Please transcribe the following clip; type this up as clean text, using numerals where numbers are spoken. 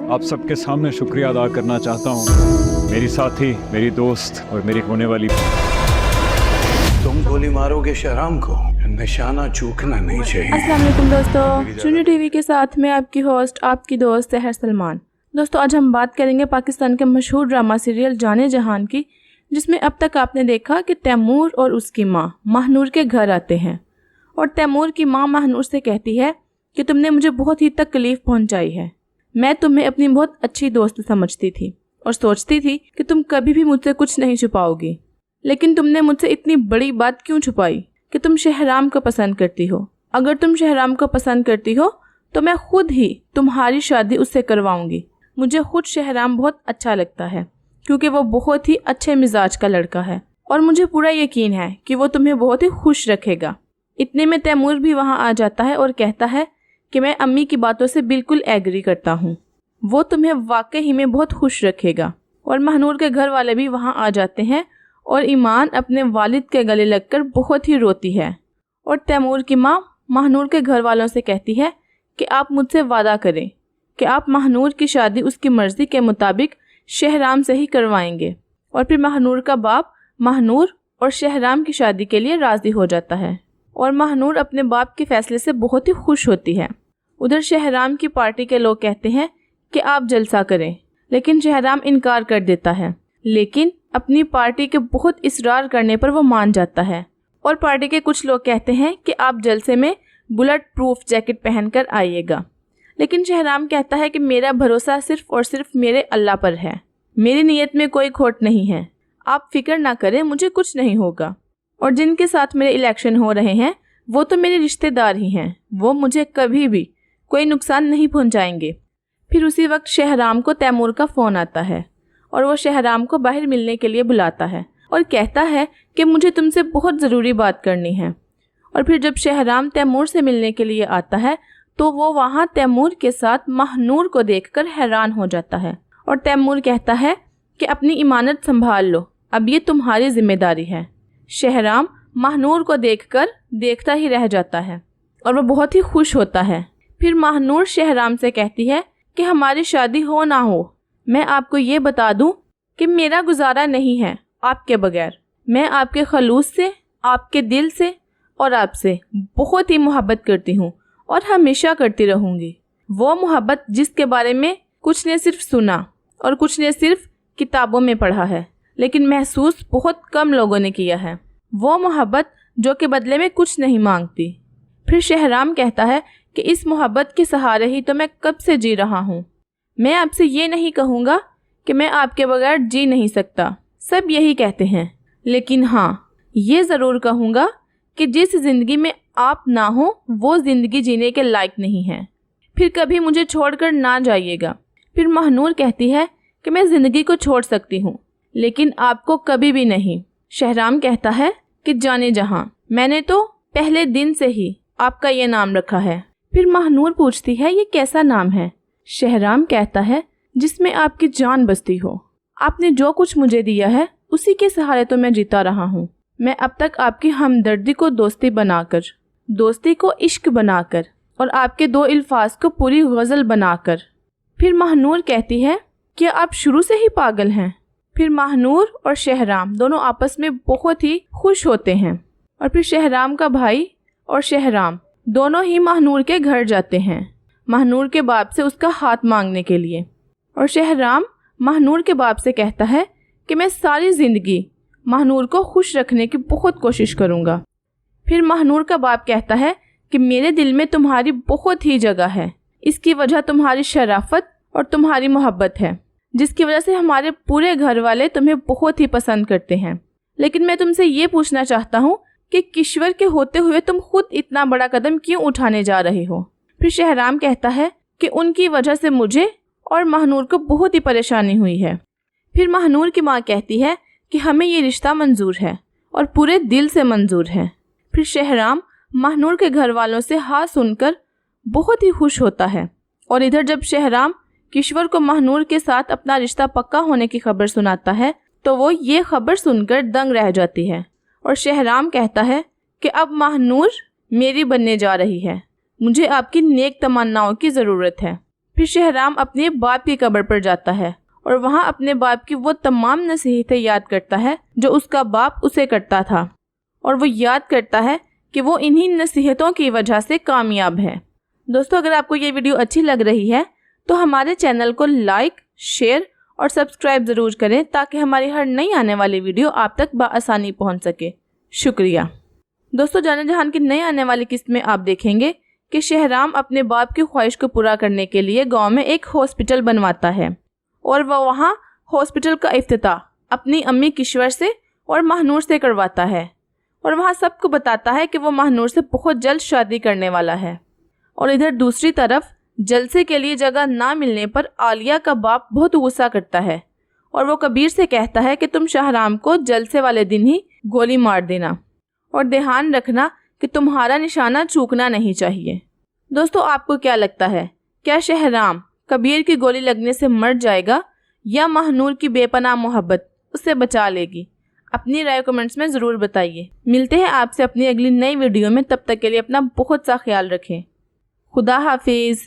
आप सबके सामने शुक्रिया अदा करना चाहता हूँ, मेरी साथी, मेरी दोस्त और मेरी होने वाली। तुम गोली मारोगे शहराम को, निशाना चूकना नहीं चाहिए। अस्सलाम वालेकुम दोस्तों, चुनी टीवी के साथ मैं आपकी होस्ट, आपकी दोस्त सहर सलमान। दोस्तों, आज हम बात करेंगे पाकिस्तान के मशहूर ड्रामा सीरियल जाने जहान की, जिसमें अब तक आपने देखा कि तैमूर और उसकी माँ महानूर के घर आते हैं और तैमूर की माँ महानूर से कहती है कि तुमने मुझे बहुत ही तकलीफ़ पहुंचाई है। मैं तुम्हें अपनी बहुत अच्छी दोस्त समझती थी और सोचती थी कि तुम कभी भी मुझसे कुछ नहीं छुपाओगी, लेकिन तुमने मुझसे इतनी बड़ी बात क्यों छुपाई कि तुम शहराम को पसंद करती हो। अगर तुम शहराम को पसंद करती हो तो मैं खुद ही तुम्हारी शादी उससे करवाऊंगी। मुझे खुद शहराम बहुत अच्छा लगता है क्योंकि वो बहुत ही अच्छे मिजाज का लड़का है और मुझे पूरा यकीन है कि वो तुम्हें बहुत ही खुश रखेगा। इतने में तैमूर भी वहाँ आ जाता है और कहता है कि मैं अम्मी की बातों से बिल्कुल एग्री करता हूँ, वो तुम्हें वाकई में बहुत खुश रखेगा। और महानूर के घर वाले भी वहाँ आ जाते हैं और ईमान अपने वालिद के गले लगकर बहुत ही रोती है। और तैमूर की माँ महानूर के घर वालों से कहती है कि आप मुझसे वादा करें कि आप महानूर की शादी उसकी मर्ज़ी के मुताबिक शहराम से ही करवाएंगे। और फिर महानूर का बाप महानूर और शहराम की शादी के लिए राज़ी हो जाता है और महानूर अपने बाप के फैसले से बहुत ही खुश होती है। उधर शहराम की पार्टी के लोग कहते हैं कि आप जलसा करें, लेकिन शहराम इनकार कर देता है। लेकिन अपनी पार्टी के बहुत इसरार करने पर वो मान जाता है और पार्टी के कुछ लोग कहते हैं कि आप जलसे में बुलेट प्रूफ जैकेट पहनकर आइएगा। लेकिन शहराम कहता है कि मेरा भरोसा सिर्फ और सिर्फ मेरे अल्लाह पर है, मेरी नीयत में कोई खोट नहीं है, आप फिक्र ना करें, मुझे कुछ नहीं होगा। और जिनके साथ मेरे इलेक्शन हो रहे हैं वो तो मेरे रिश्तेदार ही हैं, वो मुझे कभी भी कोई नुकसान नहीं पहुंचाएंगे। फिर उसी वक्त शहराम को तैमूर का फ़ोन आता है और वो शहराम को बाहर मिलने के लिए बुलाता है और कहता है कि मुझे तुमसे बहुत ज़रूरी बात करनी है। और फिर जब शहराम तैमूर से मिलने के लिए आता है तो वो वहाँ तैमूर के साथ महानूर को देखकर हैरान हो जाता है और तैमूर कहता है कि अपनी इमानत संभाल लो, अब ये तुम्हारी जिम्मेदारी है। शहराम महानूर को देखकर देखता ही रह जाता है और वो बहुत ही खुश होता है। फिर महानूर शहराम से कहती है कि हमारी शादी हो ना हो, मैं आपको ये बता दूं कि मेरा गुजारा नहीं है आपके बगैर। मैं आपके खलूस से, आपके दिल से और आपसे बहुत ही मोहब्बत करती हूँ और हमेशा करती रहूँगी। वो मोहब्बत जिसके बारे में कुछ ने सिर्फ सुना और कुछ ने सिर्फ किताबों में पढ़ा है, लेकिन महसूस बहुत कम लोगों ने किया है। वो मोहब्बत जो कि बदले में कुछ नहीं मांगती। फिर शहराम कहता है कि इस मोहब्बत के सहारे ही तो मैं कब से जी रहा हूँ। मैं आपसे ये नहीं कहूँगा कि मैं आपके बगैर जी नहीं सकता, सब यही कहते हैं, लेकिन हाँ ये ज़रूर कहूँगा कि जिस ज़िंदगी में आप ना हो वो ज़िंदगी जीने के लायक नहीं है। फिर कभी मुझे छोड़कर ना जाइएगा। फिर महानूर कहती है कि मैं ज़िंदगी को छोड़ सकती हूँ लेकिन आपको कभी भी नहीं। शहराम कहता है कि जाने जहाँ, मैंने तो पहले दिन से ही आपका ये नाम रखा है। फिर महानूर पूछती है ये कैसा नाम है। शहराम कहता है जिसमें आपकी जान बसती हो। आपने जो कुछ मुझे दिया है उसी के सहारे तो मैं जीता रहा हूँ। मैं अब तक आपकी हमदर्दी को दोस्ती बनाकर, दोस्ती को इश्क बनाकर और आपके दो अल्फाज को पूरी गज़ल बनाकर। फिर महानूर कहती है कि आप शुरू से ही पागल हैं। फिर महानूर और शहराम दोनों आपस में बहुत ही खुश होते हैं और फिर शहराम का भाई और शहराम दोनों ही महानूर के घर जाते हैं महानूर के बाप से उसका हाथ मांगने के लिए। और शहराम महानूर के बाप से कहता है कि मैं सारी ज़िंदगी महानूर को खुश रखने की बहुत कोशिश करूँगा। फिर महानूर का बाप कहता है कि मेरे दिल में तुम्हारी बहुत ही जगह है, इसकी वजह तुम्हारी शराफत और तुम्हारी मोहब्बत है, जिसकी वजह से हमारे पूरे घर वाले तुम्हें बहुत ही पसंद करते हैं। लेकिन मैं तुमसे ये पूछना चाहता हूँ कि किश्वर के होते हुए तुम खुद इतना बड़ा कदम क्यों उठाने जा रहे हो। फिर शहराम कहता है कि उनकी वजह से मुझे और महानूर को बहुत ही परेशानी हुई है। फिर महानूर की माँ कहती है कि हमें ये रिश्ता मंजूर है और पूरे दिल से मंजूर है। फिर शहराम महानूर के घर वालों से हाँ सुनकर बहुत ही खुश होता है। और इधर जब शहराम किश्वर को महानूर के साथ अपना रिश्ता पक्का होने की खबर सुनाता है तो वो ये खबर सुनकर दंग रह जाती है और शहराम कहता है कि अब महानूर मेरी बनने जा रही है, मुझे आपकी नेक तमन्नाओं की ज़रूरत है। फिर शहराम अपने बाप की कब्र पर जाता है और वहाँ अपने बाप की वो तमाम नसीहतें याद करता है जो उसका बाप उसे करता था, और वो याद करता है कि वो इन्हीं नसीहतों की वजह से कामयाब है। दोस्तों, अगर आपको ये वीडियो अच्छी लग रही है तो हमारे चैनल को लाइक, शेयर और सब्सक्राइब ज़रूर करें ताकि हमारी हर नई आने वाली वीडियो आप तक बआसानी पहुंच सके। शुक्रिया। दोस्तों, जाने जहान की नई आने वाली किस्त में आप देखेंगे कि शहराम अपने बाप की ख्वाहिश को पूरा करने के लिए गांव में एक हॉस्पिटल बनवाता है और वह वहां हॉस्पिटल का इफ्तिताह अपनी अम्मी किश्वर से और महानूर से करवाता है और वहां सबको बताता है कि वो महानूर से बहुत जल्द शादी करने वाला है। और इधर दूसरी तरफ जलसे के लिए जगह ना मिलने पर आलिया का बाप बहुत गुस्सा करता है और वो कबीर से कहता है कि तुम शहराम को जलसे वाले दिन ही गोली मार देना और ध्यान रखना कि तुम्हारा निशाना चूकना नहीं चाहिए। दोस्तों, आपको क्या लगता है, क्या शहराम कबीर की गोली लगने से मर जाएगा या महानूर की बेपनाह मोहब्बत उससे बचा लेगी? अपनी राय कमेंट्स में ज़रूर बताइए। मिलते हैं आपसे अपनी अगली नई वीडियो में, तब तक के लिए अपना बहुत सा ख्याल रखें। खुदा हाफिज़।